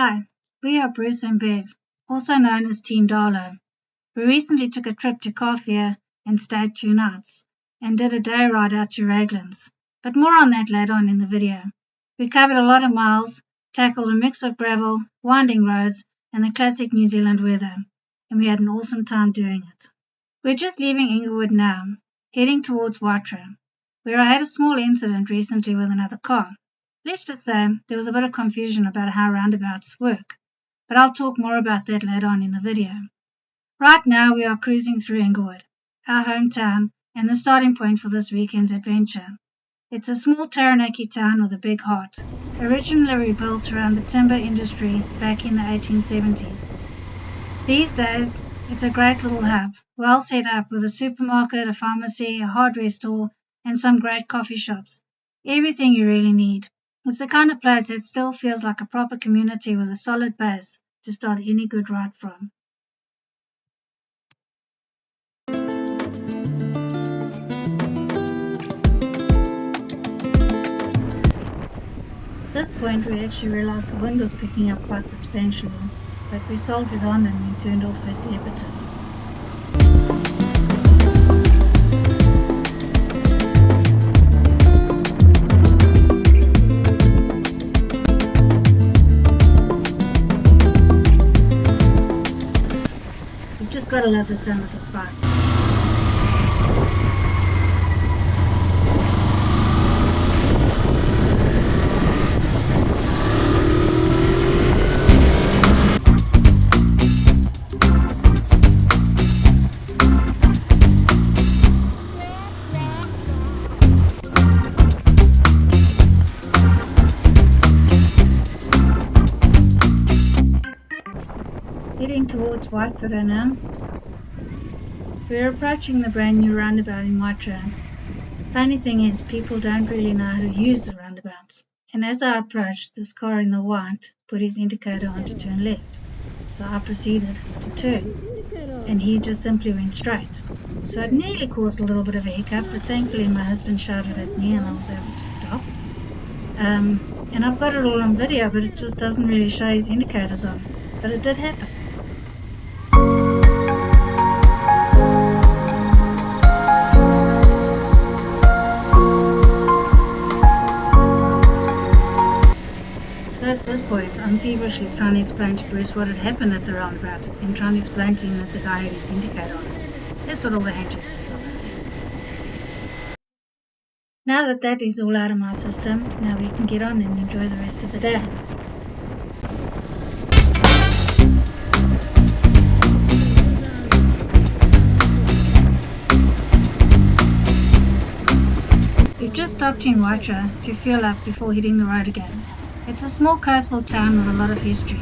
Hi, we are Bruce and Bev, also known as Team Darlow. We recently took a trip to Kawhia and stayed 2 nights, and did a day ride out to Raglan's, but more on that later on in the video. We covered a lot of miles, tackled a mix of gravel, winding roads, and the classic New Zealand weather, and we had an awesome time doing it. We're just leaving Inglewood now, heading towards Waitra, where I had a small incident recently with another car. Let's just say there was a bit of confusion about how roundabouts work, but I'll talk more about that later on in the video. Right now we are cruising through Inglewood, our hometown, and the starting point for this weekend's adventure. It's a small Taranaki town with a big heart, originally rebuilt around the timber industry back in the 1870s. These days, it's a great little hub, well set up with a supermarket, a pharmacy, a hardware store, and some great coffee shops. Everything you really need. It's the kind of place that still feels like a proper community with a solid base to start any good ride from. At this point we actually realized the wind was picking up quite substantially, but we soldiered on and we turned off at the epitome. You've just got to love the sound of the spark. Heading towards Waitra now. We're approaching the brand new roundabout in Waitra. Funny thing is, people don't really know how to use the roundabouts. And as I approached, this car in the white put his indicator on to turn left. So I proceeded to turn, and he just simply went straight. So it nearly caused a little bit of a hiccup, but thankfully my husband shouted at me and I was able to stop. And I've got it all on video, but it just doesn't really show his indicators on. But it did happen. At this point, I'm feverishly trying to explain to Bruce what had happened at the roundabout and trying to explain to him that the guy had his indicator on. That's what all the hand gestures are about. Now that that is all out of my system, now we can get on and enjoy the rest of the day. We've just stopped in Waitra to fuel up before hitting the road again. It's a small coastal town with a lot of history.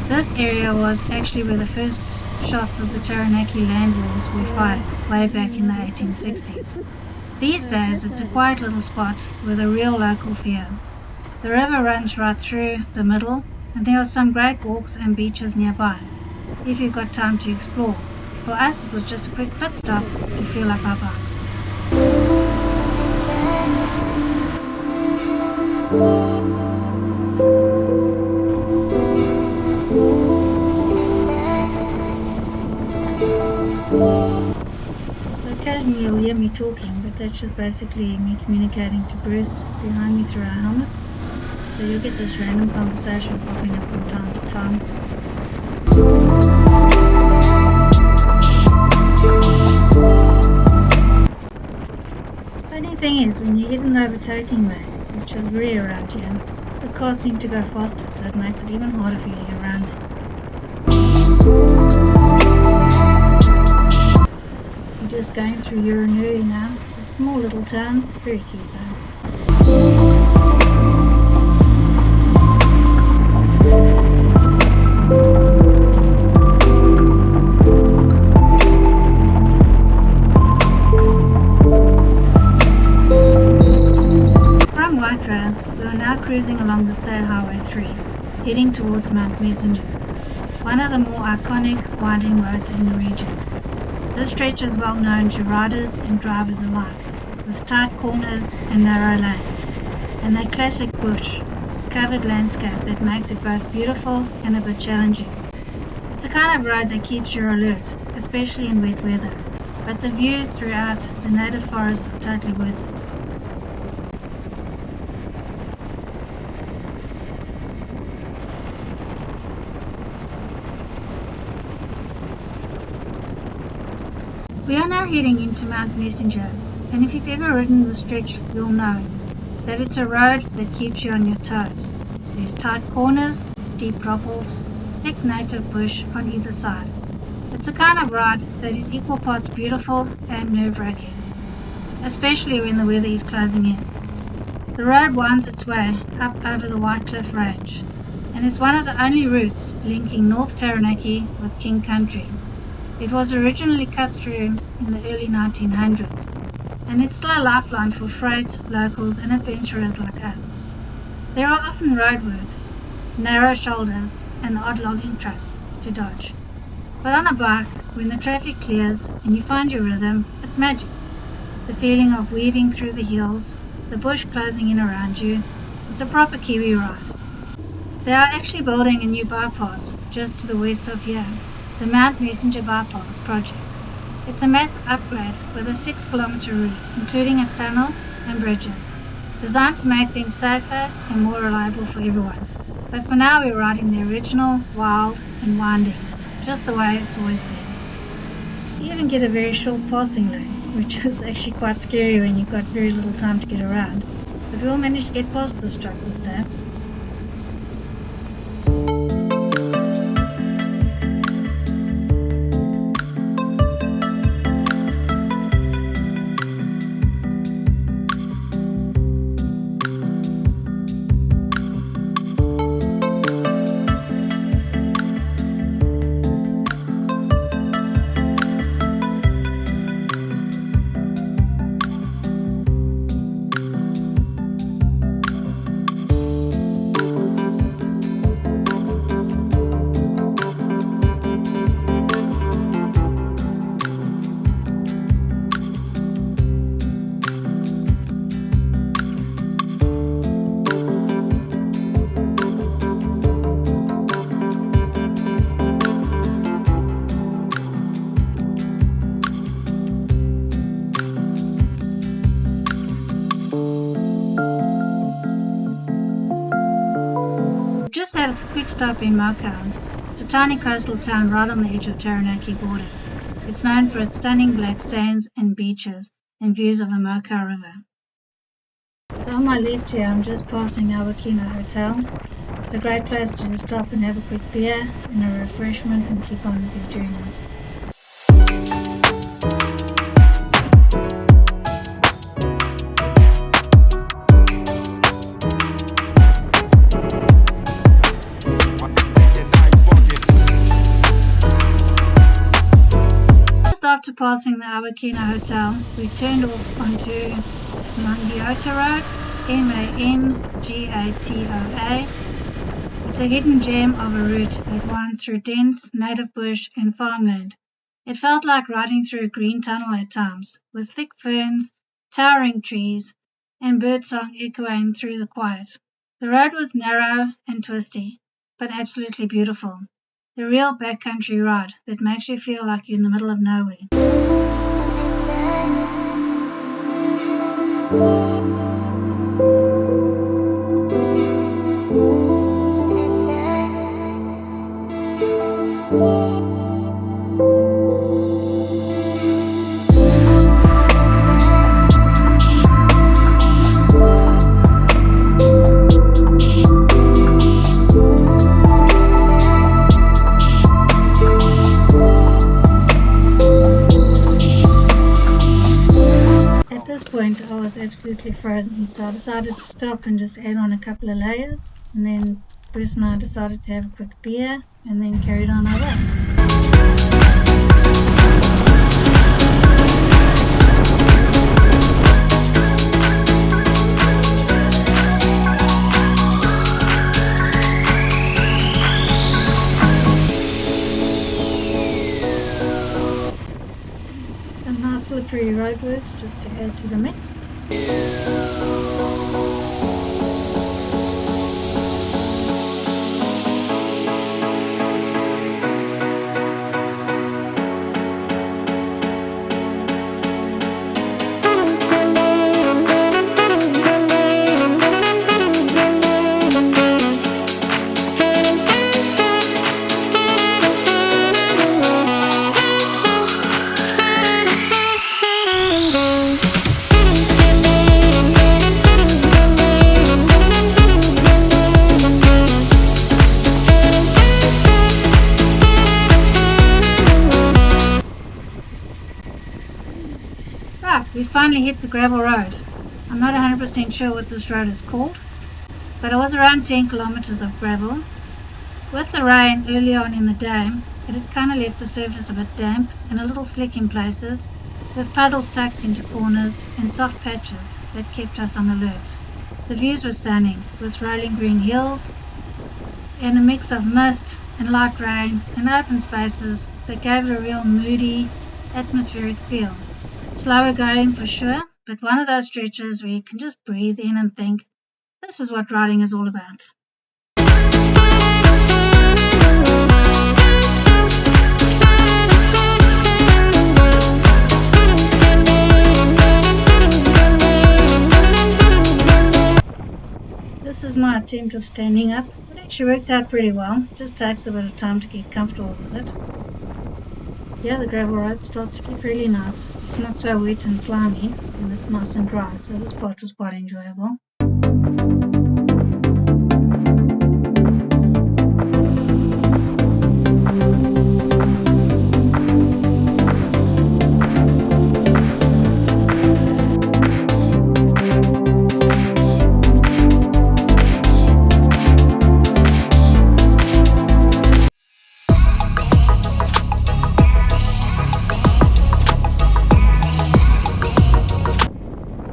This area was actually where the first shots of the Taranaki land wars were fired, way back in the 1860s. These days it's a quiet little spot with a real local feel. The river runs right through the middle, and there are some great walks and beaches nearby, if you've got time to explore. For us it was just a quick pit stop to fuel up our bikes. So occasionally you'll hear me talking, but that's just basically me communicating to Bruce behind me through our helmets. So you'll get this random conversation popping up from time to time. Funny thing is, when you hit an overtaking lane, which is rare around here, the cars seem to go faster, so it makes it even harder for you to get around them. We're just going through Uranui now, a small little town, very cute though. From Waitra, we are now cruising along the State Highway 3, heading towards Mount Messenger, one of the more iconic winding roads in the region. This stretch is well known to riders and drivers alike, with tight corners and narrow lanes, and that classic bush covered landscape that makes it both beautiful and a bit challenging. It's the kind of road that keeps you alert, especially in wet weather, but the views throughout the native forest are totally worth it. We are now heading into Mount Messenger, and if you've ever ridden the stretch, you'll know that it's a road that keeps you on your toes. There's tight corners, steep drop-offs, thick native bush on either side. It's a kind of ride that is equal parts beautiful and nerve-wracking, especially when the weather is closing in. The road winds its way up over the White Cliff Range, and is one of the only routes linking North Taranaki with King Country. It was originally cut through in the early 1900s, and it's still a lifeline for freight, locals, and adventurers like us. There are often roadworks, narrow shoulders, and the odd logging trucks to dodge. But on a bike, when the traffic clears and you find your rhythm, it's magic. The feeling of weaving through the hills, the bush closing in around you, it's a proper Kiwi ride. They are actually building a new bypass just to the west of here, the Mount Messenger Bypass project. It's a massive upgrade with a 6-kilometre route, including a tunnel and bridges, designed to make things safer and more reliable for everyone. But for now we're riding the original, wild and winding, just the way it's always been. You even get a very short passing lane, which is actually quite scary when you've got very little time to get around. But we all managed to get past this truck this day. Just had a quick stop in Makau. It's a tiny coastal town right on the edge of Taranaki border. It's known for its stunning black sands and beaches and views of the Makau River. So on my left here, I'm just passing our Kino Hotel. It's a great place to just stop and have a quick beer and a refreshment and keep on with your journey. After passing the Awakina Hotel, we turned off onto Mangiota Road, Mangatoa. It's a hidden gem of a route that winds through dense native bush and farmland. It felt like riding through a green tunnel at times, with thick ferns, towering trees, and birdsong echoing through the quiet. The road was narrow and twisty, but absolutely beautiful. The real backcountry ride that makes you feel like you're in the middle of nowhere. At this point I was absolutely frozen, so I decided to stop and just add on a couple of layers, and then Bruce and I decided to have a quick beer and then carried on our way. Some nice slippery roadworks just to add to the mix. finally hit the gravel road. I'm not 100% sure what this road is called, but it was around 10 kilometers of gravel. With the rain early on in the day, it had kind of left the surface a bit damp and a little slick in places, with puddles tucked into corners and soft patches that kept us on alert. The views were stunning, with rolling green hills and a mix of mist and light rain and open spaces that gave it a real moody, atmospheric feel. Slower going for sure, but one of those stretches where you can just breathe in and think, this is what riding is all about. This is my attempt of standing up. It actually worked out pretty well. Just takes a bit of time to get comfortable with it. Yeah, the gravel road starts to get really nice. It's not so wet and slimy, and it's nice and dry, so this part was quite enjoyable.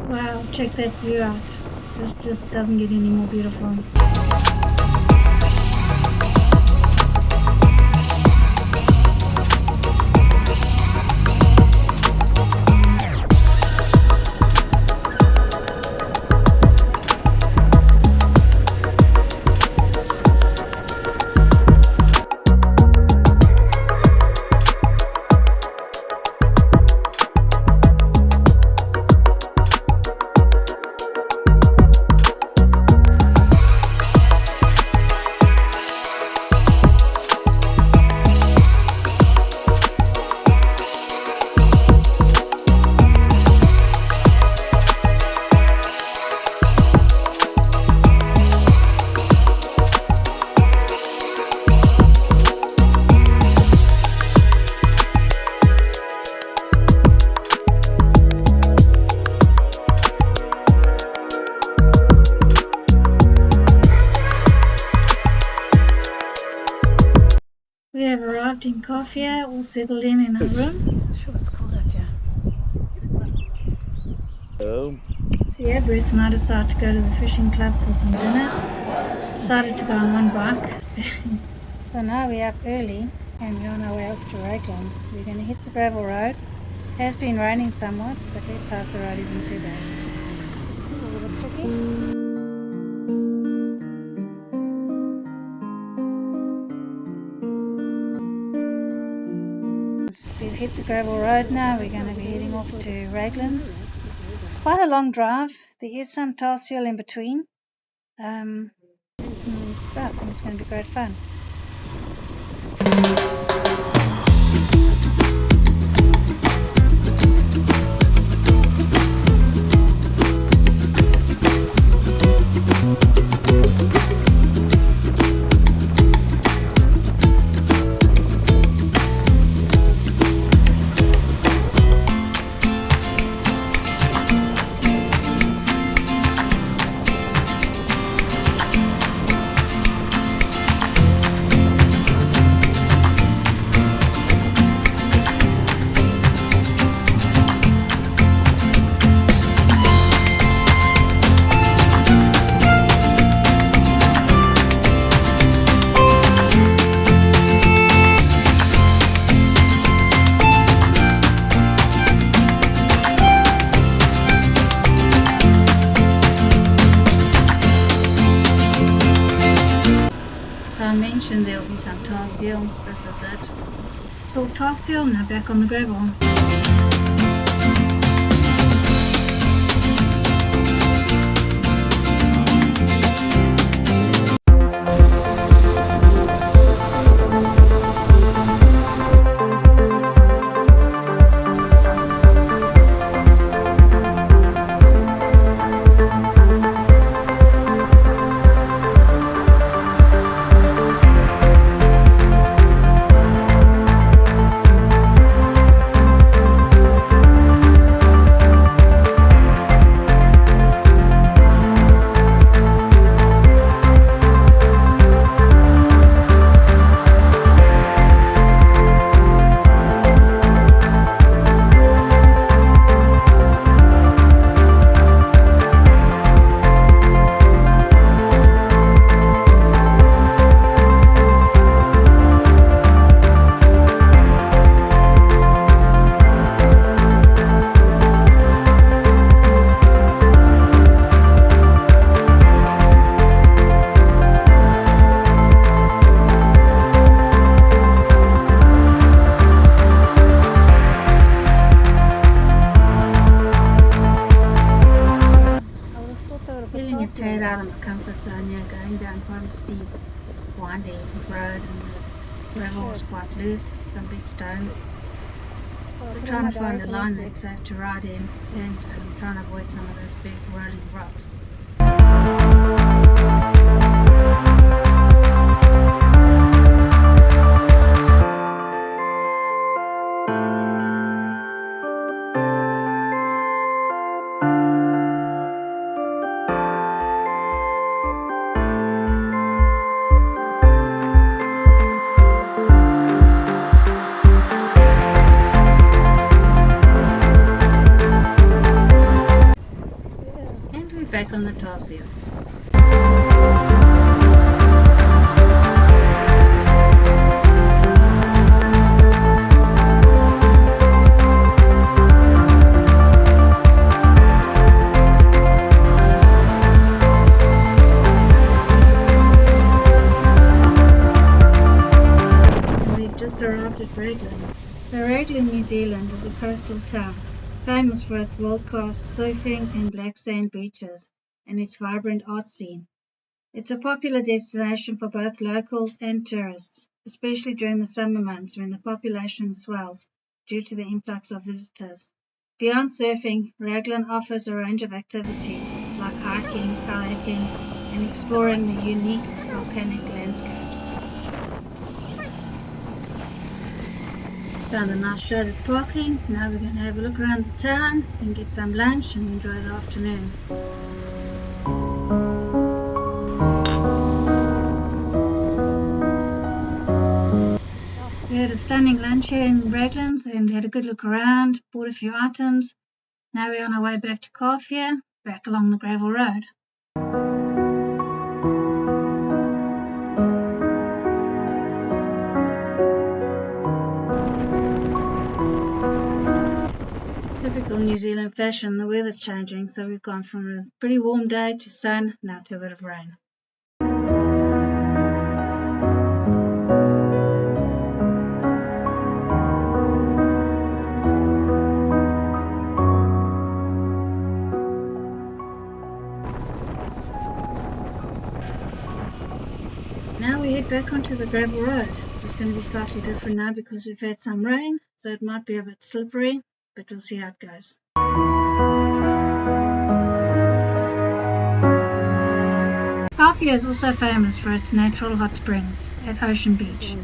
Wow, check that view out. This just doesn't get any more beautiful. We have arrived in Kawhia, all settled in our room. Not sure what it's called out here. Oh. So yeah, Bruce and I decided to go to the fishing club for some dinner. Decided to go on one bike. So now we're up early and we're on our way off to Raglan's. We're going to hit the gravel road. It has been raining somewhat, but let's hope the road isn't too bad. A little bit tricky. We've hit the gravel road now. We're going to be heading off to Raglan's. It's quite a long drive. There is some Tarshiel in between. I think it's going to be great fun. I mentioned there will be some Tarshiel. This is it. Full Tarshiel, now back on the gravel. Feeling a tad out of my comfort zone here, going down quite a steep, windy road, and the gravel was quite loose, some big stones. So trying to find a line that's safe to ride in, and trying to avoid some of those big rolling rocks. Back on the Tarsio. And we've just arrived at Raglan's. So Raglan, New Zealand is a coastal town, famous for its world-class surfing and black sand beaches and its vibrant art scene. It's a popular destination for both locals and tourists, especially during the summer months when the population swells due to the influx of visitors. Beyond surfing, Raglan offers a range of activities like hiking, kayaking, and exploring the unique volcanic landscapes. Found a nice shaded parking. Now we're going to have a look around the town and get some lunch and enjoy the afternoon. We had a stunning lunch here in Raglan's and had a good look around, bought a few items. Now we're on our way back to Kawhia, back along the gravel road. Typical New Zealand fashion, the weather's changing, so we've gone from a pretty warm day to sun, now to a bit of rain. Now we head back onto the gravel road. Just going to be slightly different now because we've had some rain, so it might be a bit slippery, but we'll see how it goes. Kawhia is also famous for its natural hot springs at Ocean Beach.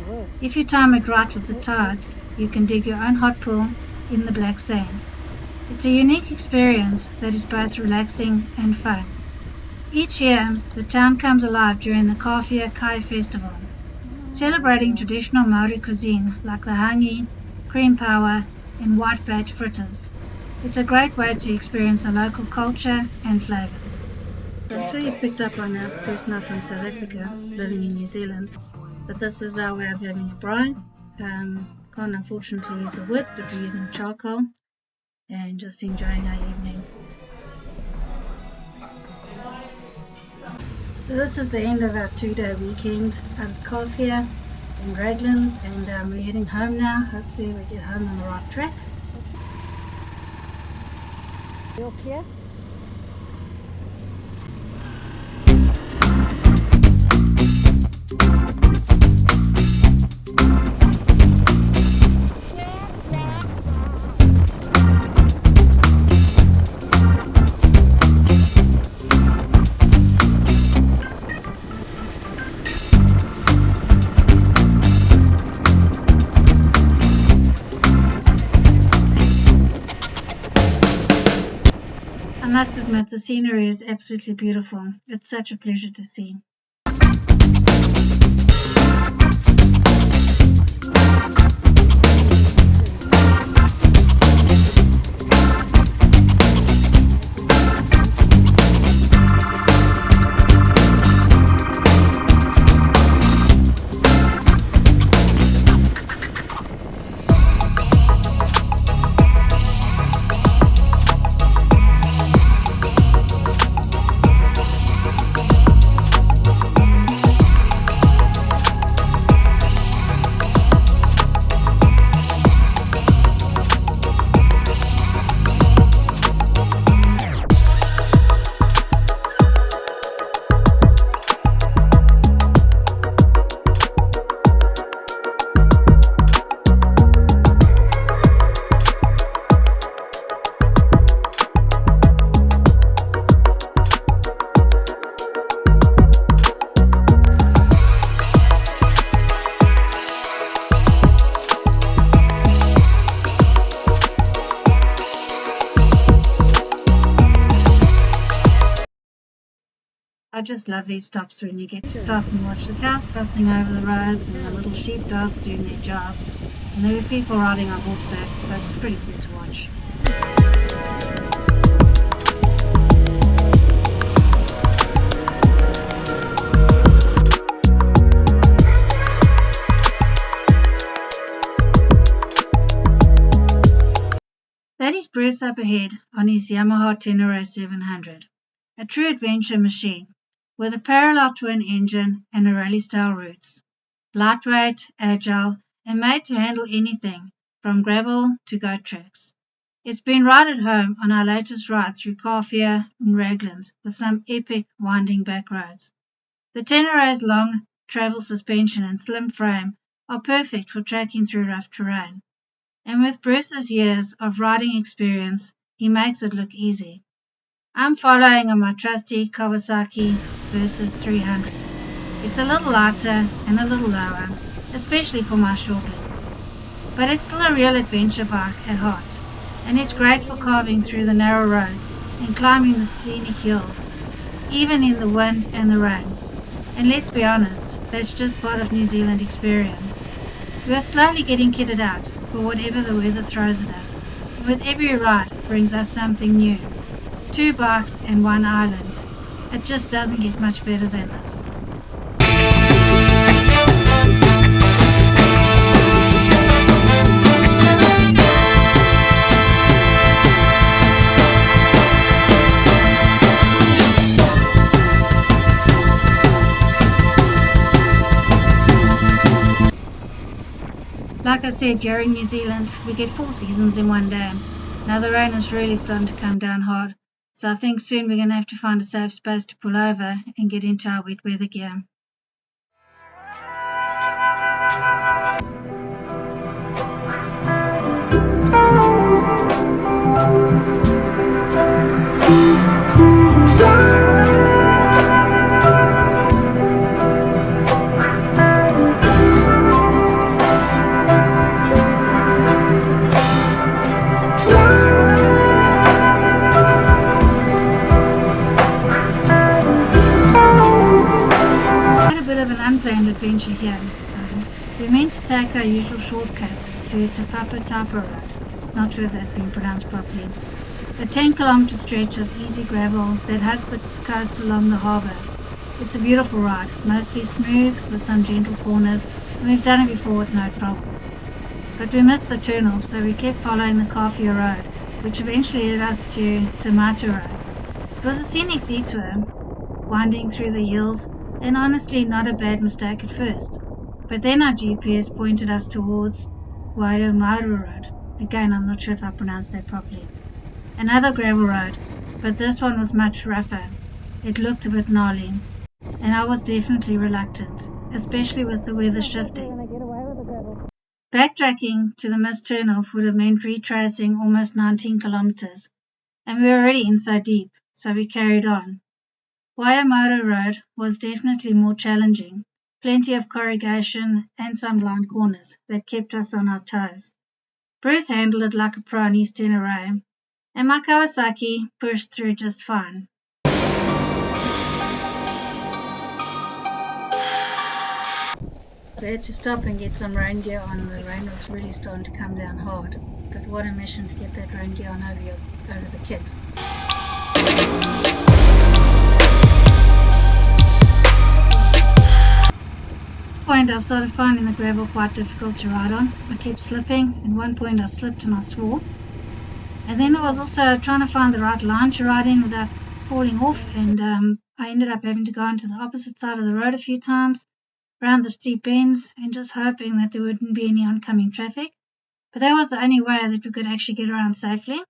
If you time it right with the tides, you can dig your own hot pool in the black sand. It's a unique experience that is both relaxing and fun. Each year, the town comes alive during the Kawhia Kai Festival, celebrating traditional Maori cuisine like the hangi, cream power, and white bait fritters. It's a great way to experience the local culture and flavours. I'm sure you picked up on that because not from South Africa, living in New Zealand, but this is our way of having a braai. Can't unfortunately use the wood, but we're using charcoal and just enjoying our evening. So this is the end of our 2-day weekend out at Kawhia and Raglan's, and we're heading home now. Hopefully we get home on the right track. You okay? I must admit the scenery is absolutely beautiful. It's such a pleasure to see. I just love these stops when you get to stop and watch the cows crossing over the roads and the little sheepdogs doing their jobs. And there were people riding on horseback, so it was pretty cool to watch. That is Bruce up ahead on his Yamaha Tenere 700, a true adventure machine with a parallel twin engine and a rally-style roots. Lightweight, agile, and made to handle anything from gravel to goat tracks. It's been right at home on our latest ride through Kawhia and Ragland with some epic winding back roads. The Tenere's long travel suspension and slim frame are perfect for tracking through rough terrain. And with Bruce's years of riding experience, he makes it look easy. I'm following on my trusty Kawasaki Versys 300. It's a little lighter and a little lower, especially for my short legs. But it's still a real adventure bike at heart, and it's great for carving through the narrow roads and climbing the scenic hills, even in the wind and the rain. And let's be honest, that's just part of New Zealand experience. We are slowly getting kitted out for whatever the weather throws at us, and with every ride brings us something new. 2 bikes and 1 island. It just doesn't get much better than this. Like I said, here in New Zealand, we get 4 seasons in one day. Now the rain is really starting to come down hard, so I think soon we're going to have to find a safe space to pull over and get into our wet weather gear. Unplanned adventure here. We meant to take our usual shortcut to Tapa Road, not sure if that's been pronounced properly, a 10-kilometre stretch of easy gravel that hugs the coast along the harbour. It's a beautiful ride, mostly smooth with some gentle corners, and we've done it before with no problem. But we missed the turn-off, so we kept following the Kawhia Road, which eventually led us to Taranaki Road. It was a scenic detour, winding through the hills, and honestly not a bad mistake at first. But then our GPS pointed us towards Kawhia Road. Again, I'm not sure if I pronounced that properly. Another gravel road, but this one was much rougher. It looked a bit gnarly, and I was definitely reluctant, especially with the weather shifting. Backtracking to the missed turnoff would have meant retracing almost 19 kilometers, and we were already in so deep, so we carried on. Kawhia Road was definitely more challenging, plenty of corrugation and some blind corners that kept us on our toes. Bruce handled it like a pro on his Tenere, and my Kawasaki pushed through just fine. I had to stop and get some rain gear on. The rain was really starting to come down hard, but what a mission to get that rain gear on over the kit. At one point I started finding the gravel quite difficult to ride on. I kept slipping. At one point I slipped and I swore. And then I was also trying to find the right line to ride in without falling off, and I ended up having to go onto the opposite side of the road a few times, around the steep bends, and just hoping that there wouldn't be any oncoming traffic. But that was the only way that we could actually get around safely.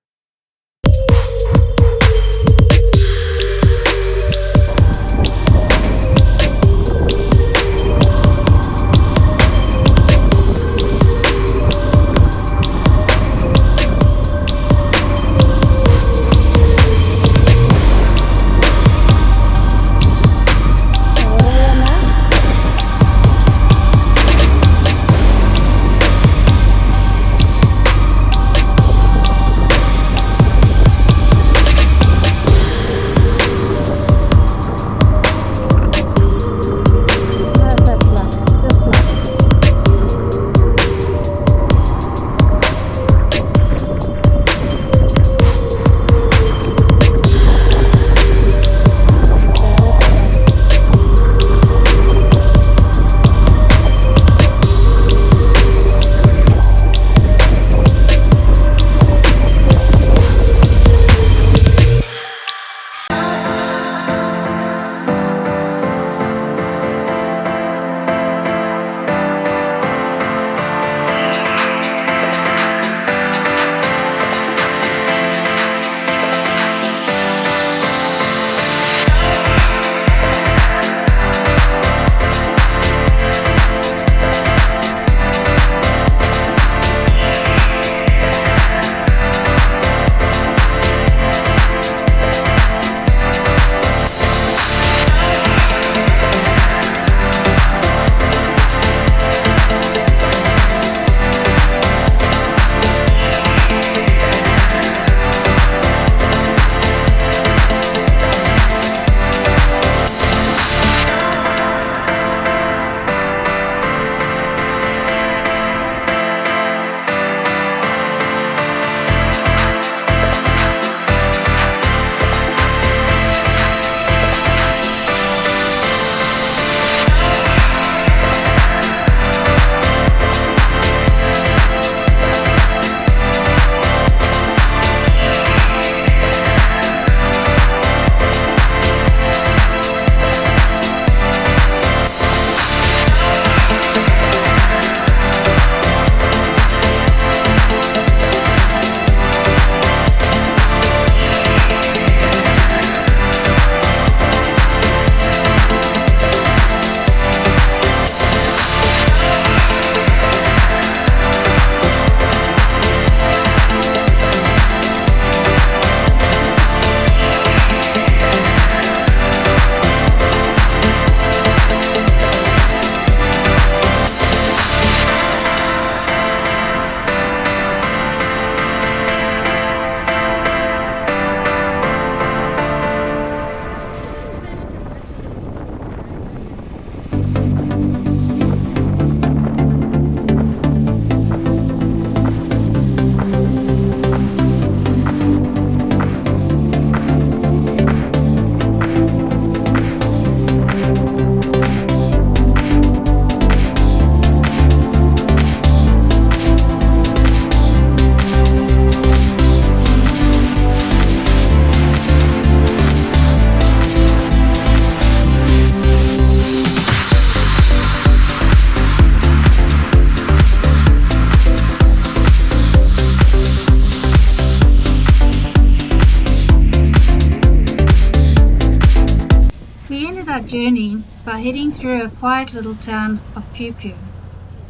We ended our journey by heading through a quiet little town of Pupu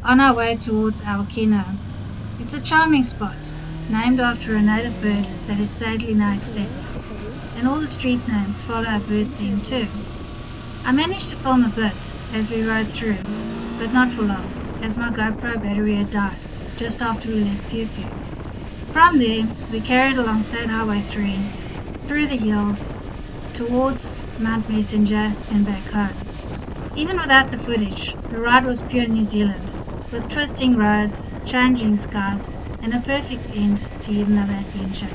on our way towards our kino. It's a charming spot, named after a native bird that is sadly now extinct, and all the street names follow a bird theme too. I managed to film a bit as we rode through, but not for long, as my GoPro battery had died just after we left Pupu. From there, we carried along State Highway 3, through the hills, towards Mount Messenger and back home. Even without the footage, the ride was pure New Zealand, with twisting roads, changing skies, and a perfect end to yet another adventure.